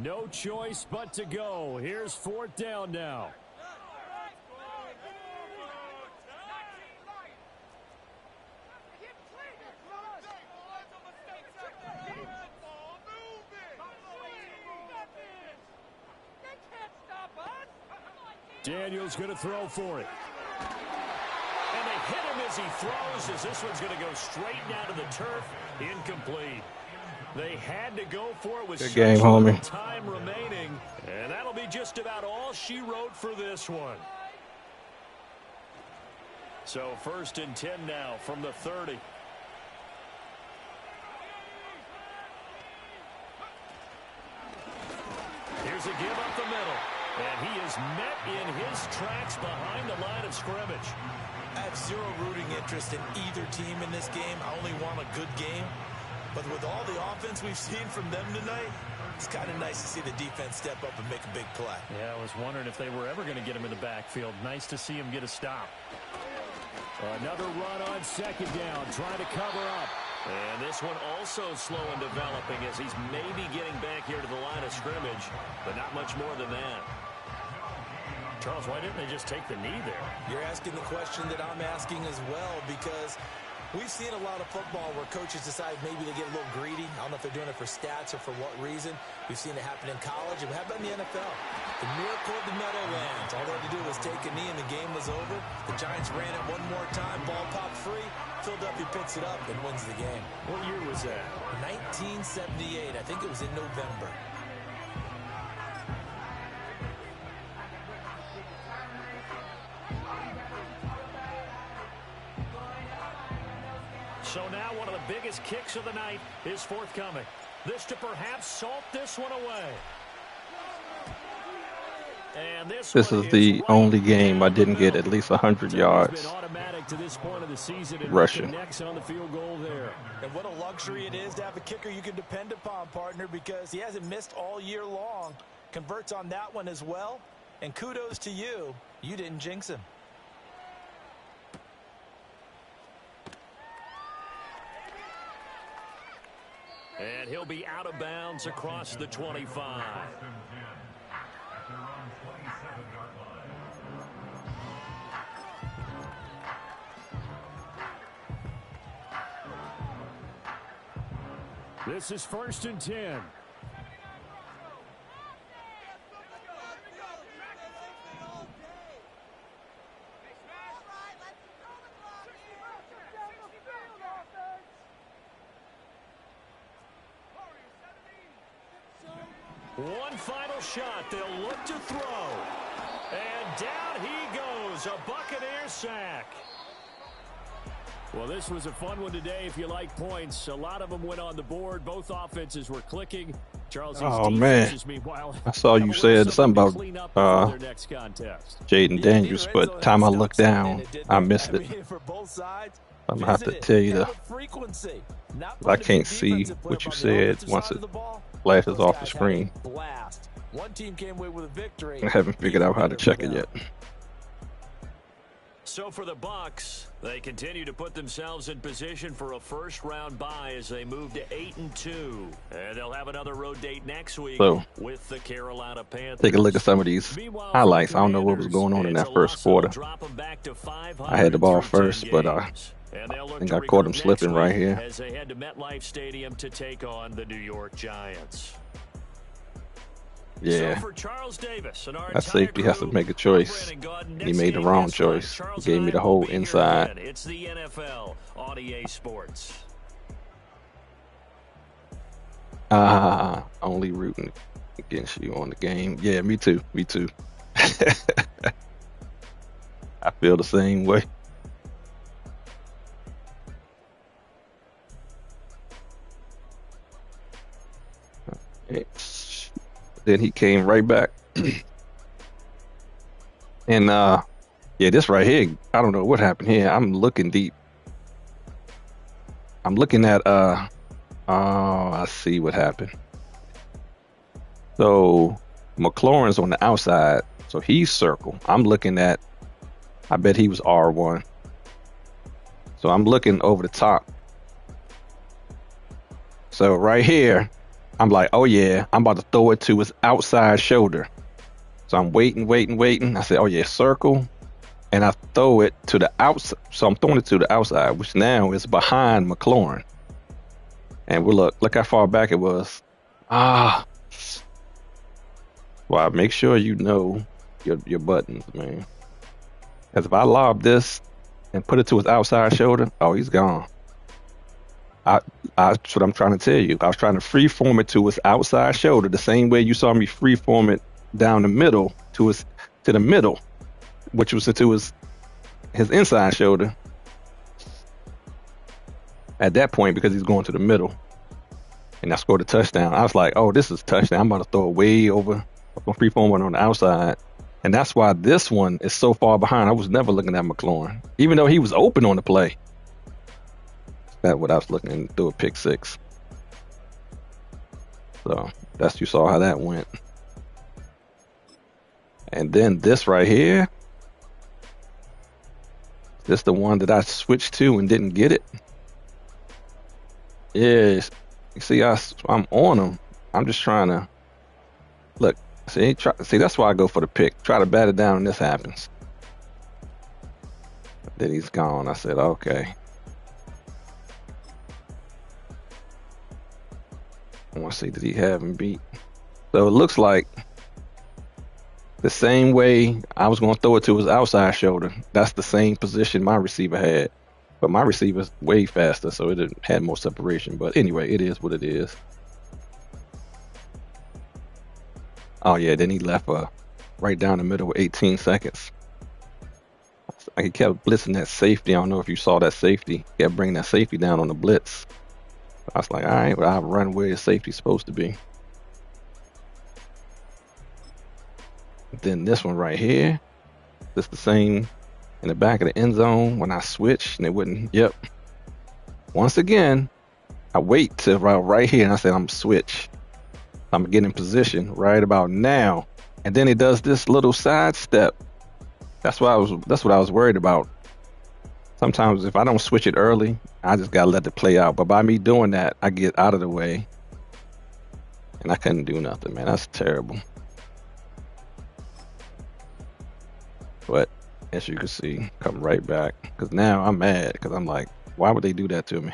No choice but to go. Here's 4th down now. Daniel's going to throw for it. And they hit him as he throws, as this one's going to go straight down to the turf. Incomplete. They had to go for it with good game, homie. Time remaining, and that'll be just about all she wrote for this one. So 1st and 10 now from the 30. Here's a give up the middle, and he is met in his tracks behind the line of scrimmage. I have zero rooting interest in either team in this game. I only want a good game. But with all the offense we've seen from them tonight, it's kind of nice to see the defense step up and make a big play. Yeah, I was wondering if they were ever going to get him in the backfield. Nice to see him get a stop. Another run on 2nd down, trying to cover up. And this one also slow in developing as he's maybe getting back here to the line of scrimmage, but not much more than that. Charles, why didn't they just take the knee there? You're asking the question that I'm asking as well, because we've seen a lot of football where coaches decide maybe they get a little greedy. I don't know if they're doing it for stats or for what reason. We've seen it happen in college. And how about in the NFL? The miracle of the Meadowlands. All they had to do was take a knee and the game was over. The Giants ran it one more time. Ball popped free. Philadelphia picks it up and wins the game. What year was that? 1978. I think it was in November. So now one of the biggest kicks of the night is forthcoming. This to perhaps salt this one away. And this This one is the right only game I down the didn't get at middle. least 100 It's always been yards automatic to this point of the season, and nothing rushing. next on the field goal there. And what a luxury it is to have a kicker you can depend upon, partner, because he hasn't missed all year long. Converts on that one as well. And kudos to you. You didn't jinx him. And he'll be out of bounds across the 25. This is 1st and 10. One final shot. They'll look to throw. And down he goes. A Buccaneer sack. Well, this was a fun one today if you like points. A lot of them went on the board. Both offenses were clicking. Charles, Oh, man. meanwhile, I saw you said something about Jaden Daniels, but time I looked down, I missed it. I'm going to have to tell you I can't see what you said once it flashes off the screen. I haven't figured out how to check it yet. So for the Bucs, they continue to put themselves in position for a first-round bye as they move to 8-2, and they'll have another road date next week with the Carolina Panthers. Take a look at some of these highlights. I don't know what was going on in that first quarter. I had the ball first, but I think I caught him slipping right here. As they head to MetLife Stadium to take on the New York Giants. Yeah, so for Charles Davis, that safety has to make a choice. He made the wrong choice. He gave me the whole inside. It's the NFL on EA Sports. Only rooting against you on the game. Yeah, me too. Me too. I feel the same way. Then he came right back. And yeah, this right here, I don't know what happened here. I'm looking deep. I'm looking at oh, I see what happened. So McLaurin's on the outside, so he's circle. I'm looking at, I bet he was R1. So I'm looking over the top. So right here, I'm like, oh yeah, I'm about to throw it to his outside shoulder. So I'm waiting. I said, oh yeah, circle. And I throw it to the outside. So I'm throwing it to the outside, which now is behind McLaurin. And we look how far back it was. Well, make sure you know your buttons, man. Because if I lob this and put it to his outside shoulder, oh, he's gone. That's what I'm trying to tell you. I was trying to freeform it to his outside shoulder, the same way you saw me freeform it down the middle to the middle, which was to his inside shoulder. At that point, because he's going to the middle, and I scored a touchdown. I was like, "Oh, this is a touchdown! I'm about to throw it way over. I'm gonna freeform it on the outside." And that's why this one is so far behind. I was never looking at McLaurin, even though he was open on the play. That's what I was looking and threw a pick six. So you saw how that went. And then this right here, this the one that I switched to and didn't get it. Yeah, you see, I'm on him. I'm just trying to look. See, that's why I go for the pick. Try to bat it down, and this happens. Then he's gone. I said, okay. I want to see, did he have him beat? So it looks like the same way I was going to throw it to his outside shoulder. That's the same position my receiver had. But my receiver's way faster, so it had more separation. But anyway, it is what it is. Oh, yeah, then he left right down the middle with 18 seconds. He kept blitzing that safety. I don't know if you saw that safety. He kept bringing that safety down on the blitz. I was like, all right, well, I'll run where the safety's supposed to be. Then this one right here, it's the same in the back of the end zone when I switch and it wouldn't. Yep. Once again, I wait till right here and I said I'm switch. I'm gonna get in position right about now, and then it does this little side step. That's what I was worried about. Sometimes if I don't switch it early, I just gotta let it play out. But by me doing that, I get out of the way, and I couldn't do nothing, man. That's terrible. But as you can see, come right back because now I'm mad because I'm like, why would they do that to me?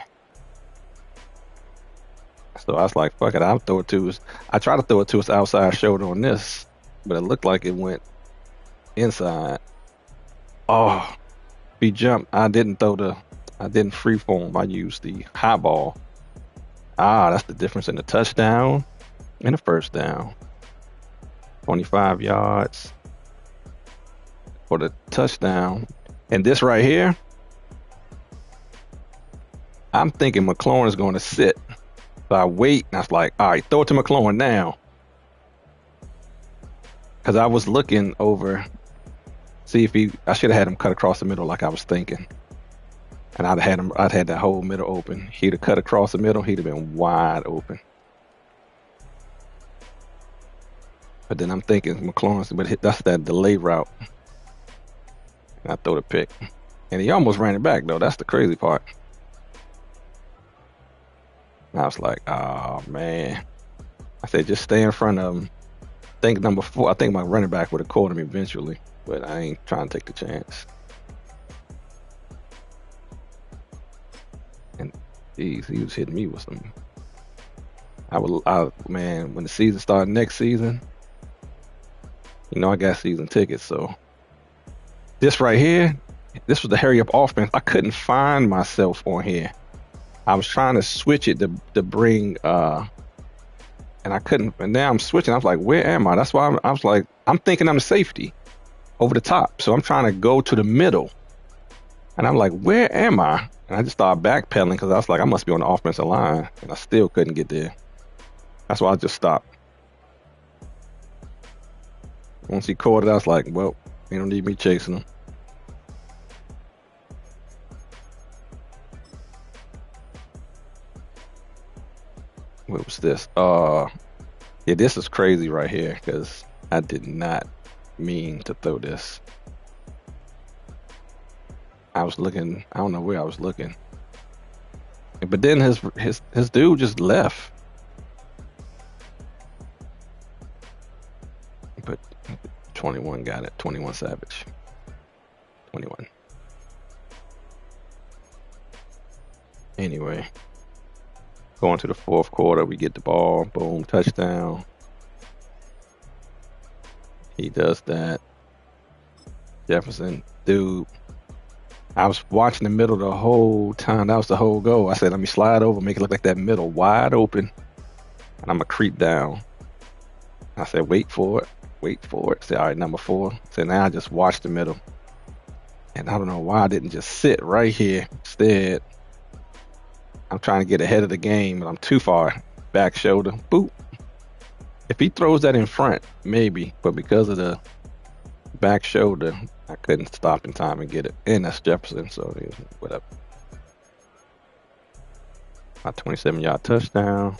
So I was like, fuck it, I'll throw it to his. I tried to throw it to his outside shoulder on this, but it looked like it went inside. Oh, if he jumped, I didn't free form. I used the high ball. That's the difference in the touchdown and the first down. 25 yards for the touchdown. And this right here, I'm thinking McLaurin is going to sit. So I wait, and I was like, all right, throw it to McLaurin now. Because I was looking over, see if I should have had him cut across the middle like I was thinking. And I'd had that whole middle open. He'd have cut across the middle, he'd have been wide open. But then I'm thinking McLaurin, but that's that delay route. And I throw the pick. And he almost ran it back, though. That's the crazy part. And I was like, oh, man. I said, just stay in front of him. I think my running back would have caught him eventually, but I ain't trying to take the chance. And geez, he was hitting me with some. Man, when the season started next season, I got season tickets, so this right here, this was the hurry up offense. I couldn't find myself on here. I was trying to switch it to bring, and I couldn't. And now I'm switching. I was like, where am I? That's why I was like, I'm thinking I'm a safety over the top. So I'm trying to go to the middle. And I'm like, where am I? And I just started backpedaling because I was like, I must be on the offensive line. And I still couldn't get there. That's why I just stopped. Once he caught it, I was like, well, you don't need me chasing him. What was this? Yeah, this is crazy right here because I did not mean to throw this. I was looking. I don't know where I was looking, but then his dude just left. But 21 got it. 21 Savage. 21. Anyway. Going to the fourth quarter, we get the ball, boom, touchdown. He does that. Jefferson, dude. I was watching the middle the whole time. That was the whole goal. I said, let me slide over, make it look like that middle wide open, and I'm going to creep down. I said, wait for it. Say, all right, number 4. So now I just watch the middle. And I don't know why I didn't just sit right here instead. I'm trying to get ahead of the game, and I'm too far. Back shoulder, boop. If he throws that in front, maybe. But because of the back shoulder, I couldn't stop in time and get it. And that's Jefferson, so whatever. My 27-yard touchdown.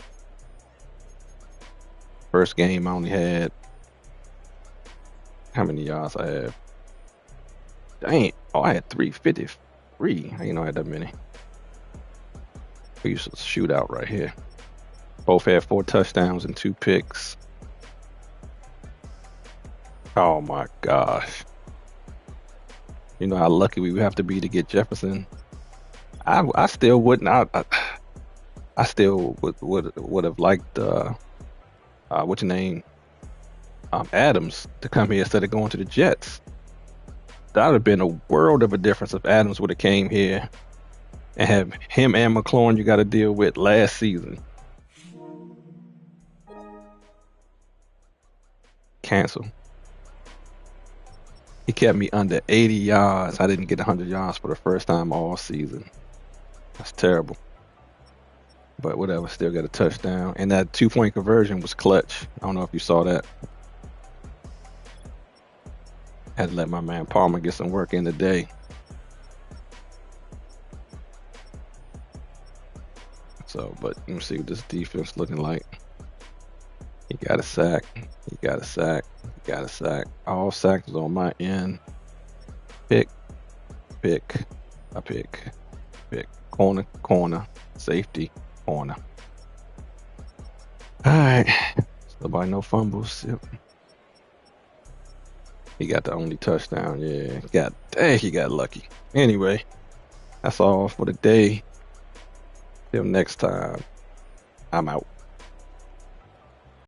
First game I only had, how many yards I have? Dang. Oh, I had 353. I didn't know I had that many. We used to shoot out right here. Both had 4 touchdowns and 2 picks. Oh my gosh. You know how lucky we would have to be to get Jefferson. I still wouldn't. I still would have liked what's your name? Adams to come here instead of going to the Jets. That would have been a world of a difference if Adams would have came here and have him and McLaurin you got to deal with last season. Cancel. He kept me under 80 yards. I didn't get 100 yards for the first time all season. That's terrible. But whatever, still got a touchdown. And that 2-point conversion was clutch. I don't know if you saw that. Had to let my man Palmer get some work in today. So, but let me see what this defense looking like. He got a sack. He got a sack. He got a sack. All sacks on my end. Pick. A pick. Corner. Safety. Corner. All right. Nobody no fumbles. Yep. He got the only touchdown. Yeah. Dang, he got lucky. Anyway, that's all for the day. Till next time, I'm out.